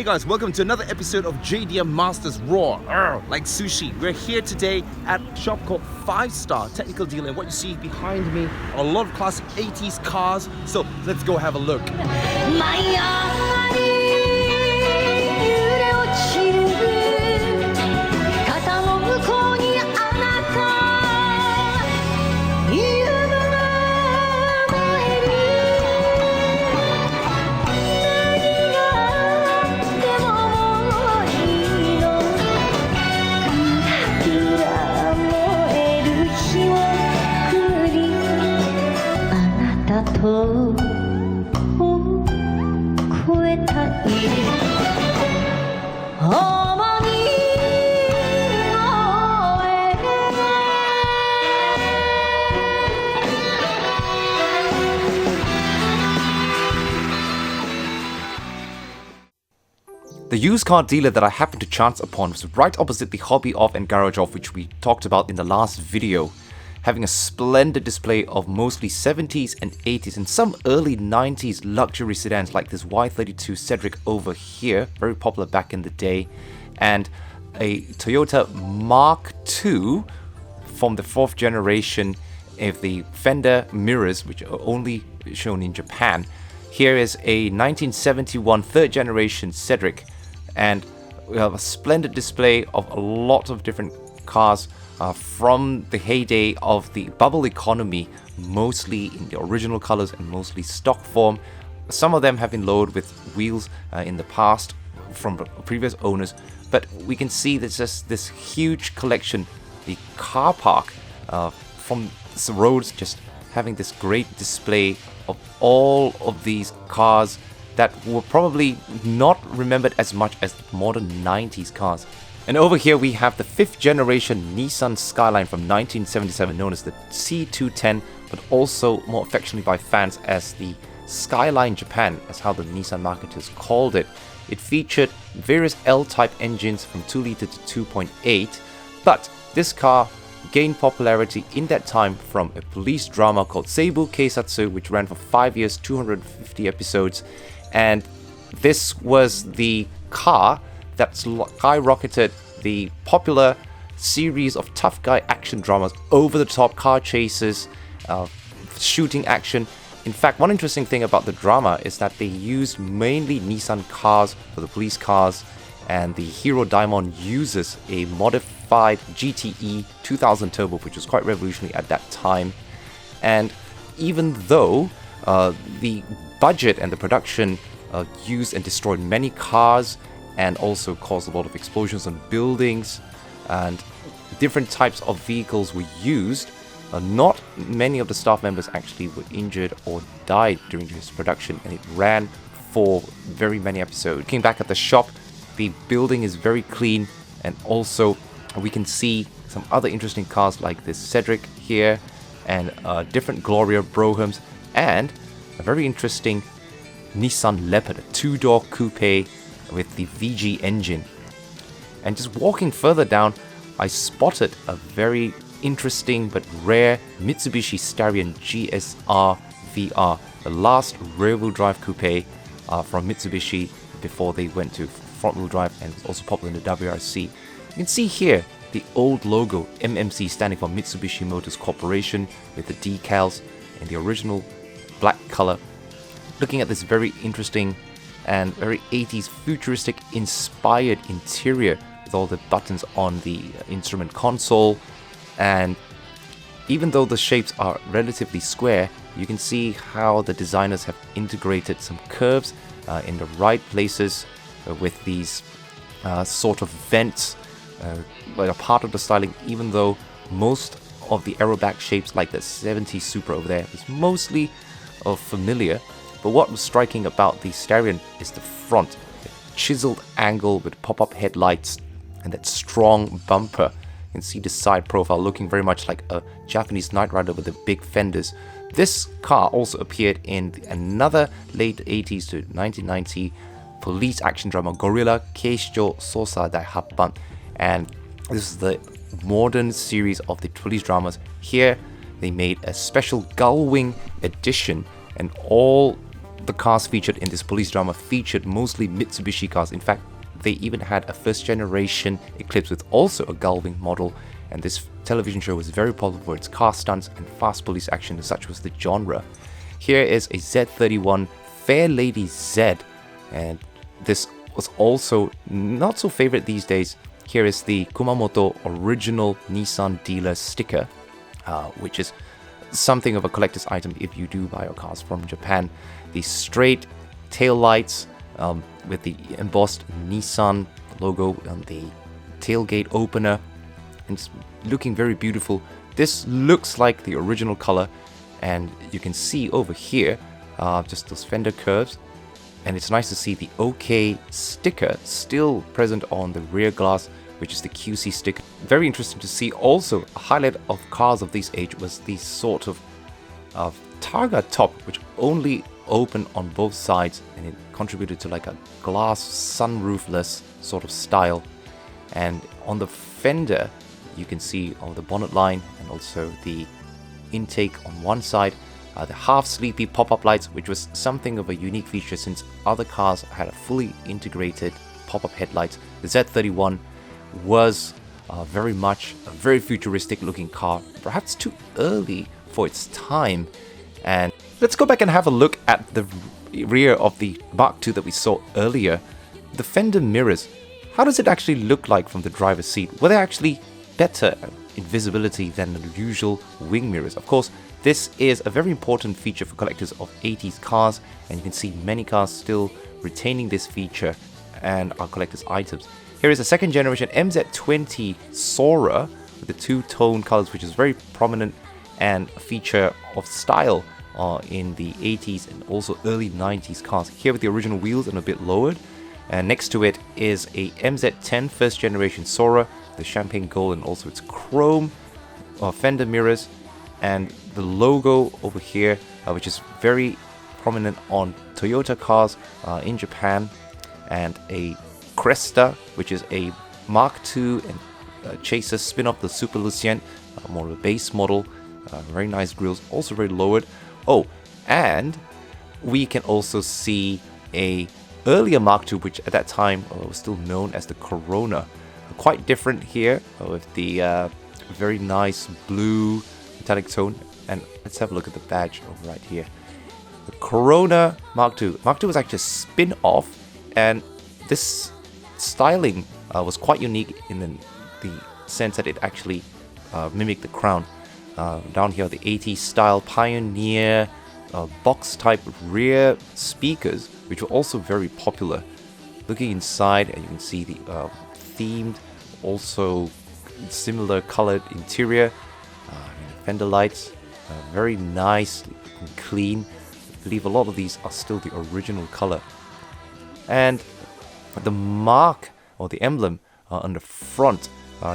guys, welcome to another episode of JDM Masters Raw, like sushi. We're here today at a shop called 5 Star Technical Dealer, and what you see behind me are a lot of classic 80s cars, so let's go have a look. The used car dealer that I happened to chance upon was right opposite the Hobby Off and Garage Off, which we talked about in the last video, having a splendid display of mostly 70s and 80s and some early 90s luxury sedans like this Y32 Nissandric over here, very popular back in the day, and a Toyota Mach II from the 4th generation of the fender mirrors, which are only shown in Japan. Here is a 1971 3rd generation Nissandric, and we have a splendid display of a lot of different cars from the heyday of the bubble economy, mostly in the original colors and mostly stock form. Some of them have been loaded with wheels in the past from previous owners, but we can see there's just this huge collection, the car park from the roads, just having this great display of all of these cars that were probably not remembered as much as modern 90s cars. And over here we have the 5th generation Nissan Skyline from 1977, known as the C210, but also more affectionately by fans as the Skyline Japan, as how the Nissan marketers called it. It featured various L-type engines from 2 litre to 2.8, but this car gained popularity in that time from a police drama called Seibu Keisatsu, which ran for 5 years, 250 episodes, and this was the car that skyrocketed the popular series of tough guy action dramas, over-the-top car chases, shooting action. In fact, one interesting thing about the drama is that they used mainly Nissan cars for the police cars, and the hero Daimon uses a modified GTE 2000 turbo, which was quite revolutionary at that time. And even though the budget and the production used and destroyed many cars and also caused a lot of explosions on buildings, and different types of vehicles were used, not many of the staff members actually were injured or died during this production, and it ran for very many episodes. Looking back at the shop, the building is very clean, and also we can see some other interesting cars like this Cedric here, and different Gloria Brohams, and a very interesting Nissan Leopard, a 2-door coupe with the VG engine. And just walking further down, I spotted a very interesting but rare Mitsubishi Starion GSR-VR, the last rear-wheel drive coupe from Mitsubishi before they went to front-wheel drive, and was also popular in the WRC. You can see here the old logo, MMC, standing for Mitsubishi Motors Corporation, with the decals in the original black color. Looking at this very interesting and very 80s futuristic inspired interior with all the buttons on the instrument console, and even though the shapes are relatively square, you can see how the designers have integrated some curves in the right places with these sort of vents that are part of the styling, even though most of the aeroback shapes like the 70s Supra over there is mostly familiar. But what was striking about the Starion is the front, the chiseled angle with pop-up headlights and that strong bumper. You can see the side profile looking very much like a Japanese Knight Rider with the big fenders. This car also appeared in another late 80s to 1990 police action drama, Gorilla Keisho Sosa Dai Happan, and this is the modern series of the police dramas. Here they made a special Gullwing edition, and all the cars featured in this police drama featured mostly Mitsubishi cars. In fact, they even had a first generation Eclipse with also a Gullwing model, and this television show was very popular for its car stunts and fast police action, and such was the genre. Here is a Z31 Fairlady Z, and this was also not so favorite these days. Here is the Kumamoto original Nissan dealer sticker, which is something of a collector's item if you do buy your cars from Japan. The straight tail lights with the embossed Nissan logo on the tailgate opener, and it's looking very beautiful. This looks like the original color, and you can see over here just those fender curves, and it's nice to see the OK sticker still present on the rear glass, which is the QC sticker. Very interesting to see. Also, a highlight of cars of this age was the sort of Targa top, which only opened on both sides, and it contributed to like a glass sunroofless sort of style. And on the fender, you can see on the bonnet line and also the intake on one side, the half sleepy pop-up lights, which was something of a unique feature since other cars had a fully integrated pop-up headlights. The Z31 was very much a very futuristic looking car, perhaps too early for its time. And let's go back and have a look at the rear of the Mach II that we saw earlier. The fender mirrors, how does it actually look like from the driver's seat? Were they actually better in visibility than the usual wing mirrors? Of course, this is a very important feature for collectors of 80s cars, and you can see many cars still retaining this feature and are collector's items. Here is a second generation MZ20 Soarer with the two-tone colors, which is very prominent and a feature of style in the 80s and also early 90s cars. Here with the original wheels and a bit lowered. And next to it is a MZ10 first generation Soarer, the champagne gold and also its chrome fender mirrors, and the logo over here, which is very prominent on Toyota cars in Japan, and a Cresta, which is a Mach II and Chaser spin-off, the Super Lucien, more of a base model. Very nice grills, also very lowered. Oh, and we can also see a earlier Mach II, which at that time was still known as the Corona. Quite different here with the very nice blue metallic tone. And let's have a look at the badge over right here. The Corona Mach II. Mach II was actually a spin-off, and this styling was quite unique in the sense that it actually mimicked the crown. Down here, the 80s style Pioneer box type rear speakers, which were also very popular. Looking inside, and you can see the themed, also similar colored interior, fender lights, very nice and clean. I believe a lot of these are still the original color. And the mark or the emblem on the front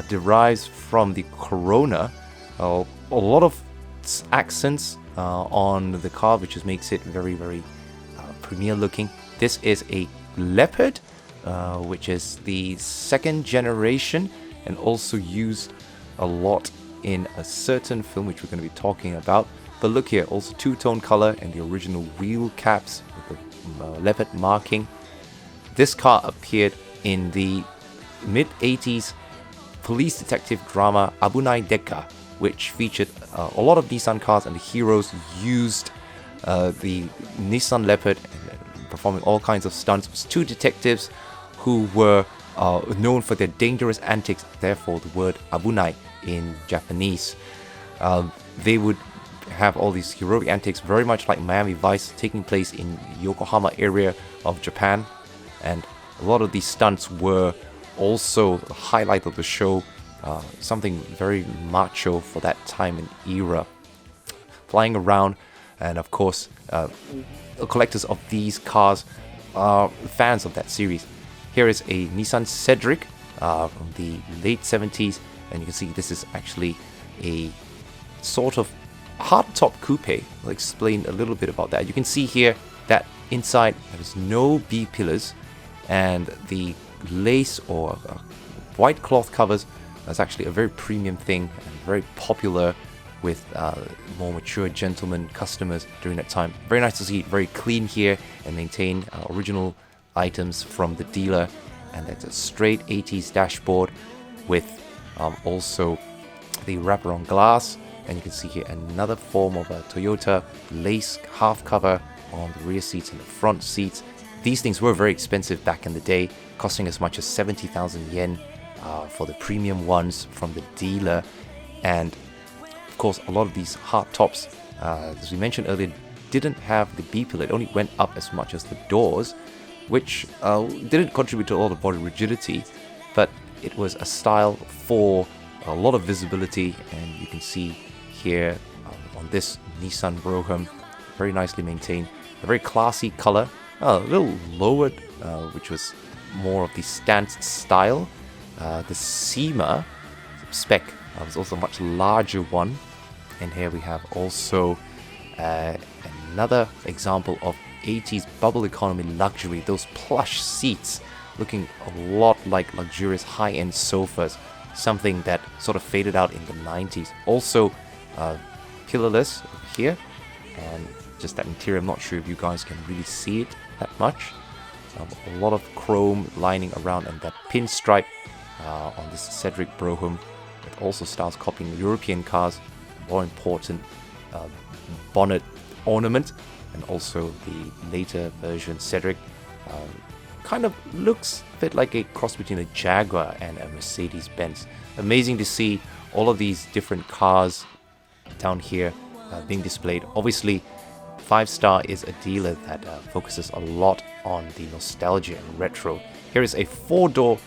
derives from the Corona. A lot of accents on the car, which just makes it very, very premier looking. This is a Leopard, which is the second generation and also used a lot in a certain film which we're going to be talking about. But look here, also two-tone color and the original wheel caps with the leopard marking. This car appeared in the mid-80s police detective drama Abunai Deka, which featured a lot of Nissan cars, and the heroes used the Nissan Leopard performing all kinds of stunts. It was two detectives who were known for their dangerous antics, therefore the word Abunai in Japanese. They would have all these heroic antics, very much like Miami Vice, taking place in Yokohama area of Japan, and a lot of these stunts were also the highlight of the show, something very macho for that time and era. Flying around, and of course, collectors of these cars are fans of that series. Here is a Nissan Nissandric from the late 70s, and you can see this is actually a sort of hardtop coupe. I'll explain a little bit about that. You can see here that inside there is no B pillars, and the lace or white cloth covers is actually a very premium thing and very popular with more mature gentlemen customers during that time. Very nice to see it very clean here and maintain original items from the dealer. And that's a straight 80s dashboard with also the wraparound glass. And you can see here another form of a Toyota lace half cover on the rear seats and the front seats. These things were very expensive back in the day, costing as much as 70,000 yen for the premium ones from the dealer. And of course, a lot of these hard tops, as we mentioned earlier, didn't have the B-pillar. It only went up as much as the doors, which didn't contribute to a lot of body rigidity, but it was a style for a lot of visibility. And you can see here on this Nissan Roham, very nicely maintained, a very classy color, a little lowered, which was more of the stance style. The SEMA spec was also a much larger one. And here we have also another example of 80s bubble economy luxury, those plush seats looking a lot like luxurious high-end sofas, something that sort of faded out in the 90s. Also pillarless here, and just that interior, I'm not sure if you guys can really see it that much. A lot of chrome lining around, and that pinstripe on this Nissandric Brougham, with also styles copying European cars. More important bonnet ornament, and also the later version Cedric kind of looks a bit like a cross between a Jaguar and a Mercedes-Benz. Amazing to see all of these different cars down here being displayed. Obviously, 5-Star is a dealer that focuses a lot on the nostalgia and retro. Here is a 4-door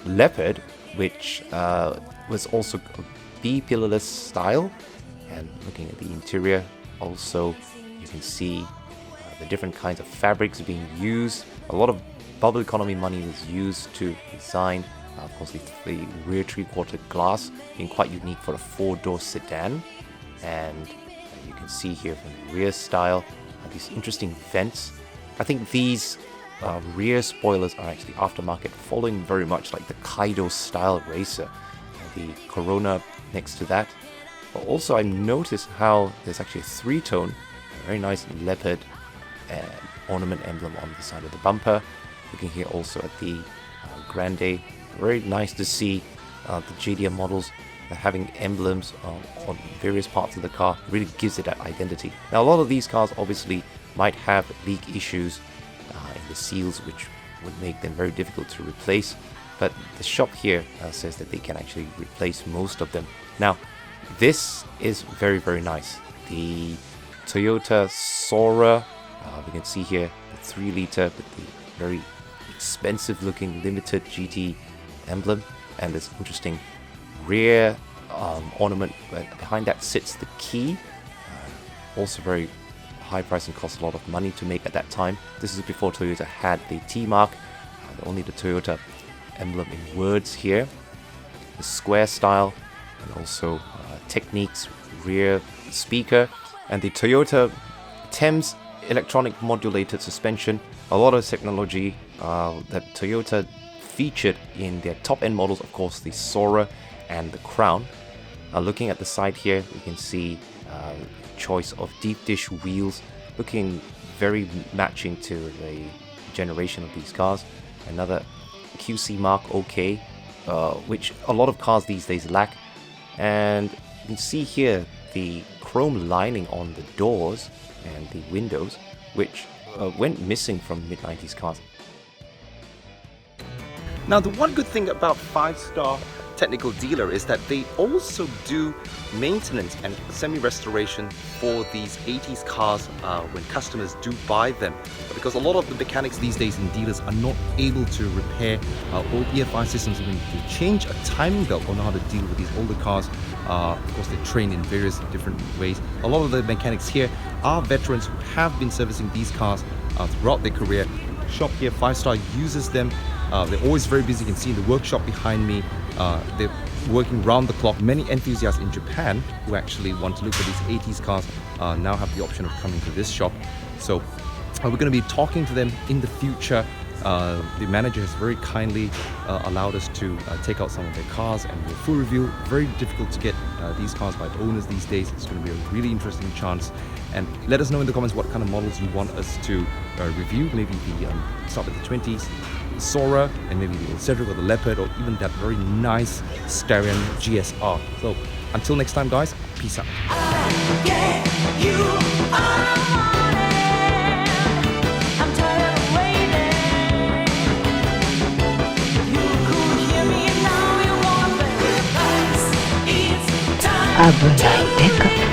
Leopard, which was also a B-pillarless style. And looking at the interior, also you can see the different kinds of fabrics being used. A lot of bubble economy money was used to design, of course, the rear 3/4 glass being quite unique for a 4-door sedan. And you can see here from the rear style, these interesting vents. I think these rear spoilers are actually aftermarket, following very much like the Kaido style racer. The Corona next to that. But also I noticed how there's actually a 3-tone, very nice leopard ornament emblem on the side of the bumper. Looking here also at the Grande, very nice to see the JDM models having emblems on various parts of the car. It really gives it that identity. Now a lot of these cars obviously might have leak issues in the seals, which would make them very difficult to replace, but the shop here says that they can actually replace most of them. Now this is very, very nice. The Toyota Soarer, we can see here the 3-liter with the very expensive looking limited GT emblem, and this interesting rear ornament. Behind that sits the key, also very high price and cost a lot of money to make at that time. This is before Toyota had the T-mark, only the Toyota emblem in words here. The square style, and also Technique's rear speaker, and the Toyota Thames electronic modulated suspension. A lot of technology that Toyota featured in their top-end models, of course, the Soarer and the Crown. Looking at the side here, you can see choice of deep dish wheels, looking very matching to the generation of these cars. Another QC mark OK, which a lot of cars these days lack. And you can see here the chrome lining on the doors and the windows, which went missing from mid-90s cars. Now, the one good thing about 5-Star Technical Dealer is that they also do maintenance and semi-restoration for these 80s cars when customers do buy them. Because a lot of the mechanics these days in dealers are not able to repair old EFI systems, even to change a timing belt or know how to deal with these older cars. Of course, they train in various different ways. A lot of the mechanics here are veterans who have been servicing these cars throughout their career. Shop here, 5-Star, uses them. They're always very busy. You can see in the workshop behind me, they're working round the clock. Many enthusiasts in Japan who actually want to look at these 80s cars now have the option of coming to this shop. So we're going to be talking to them in the future The manager has very kindly allowed us to take out some of their cars and do a full review. Very difficult to get these cars by owners these days. It's going to be a really interesting chance. And let us know in the comments what kind of models you want us to review. Maybe the start with the 20s, the Soarer, and maybe the Nissandric or the Leopard, or even that very nice Starion GSR. So until next time, guys, peace out. Abra,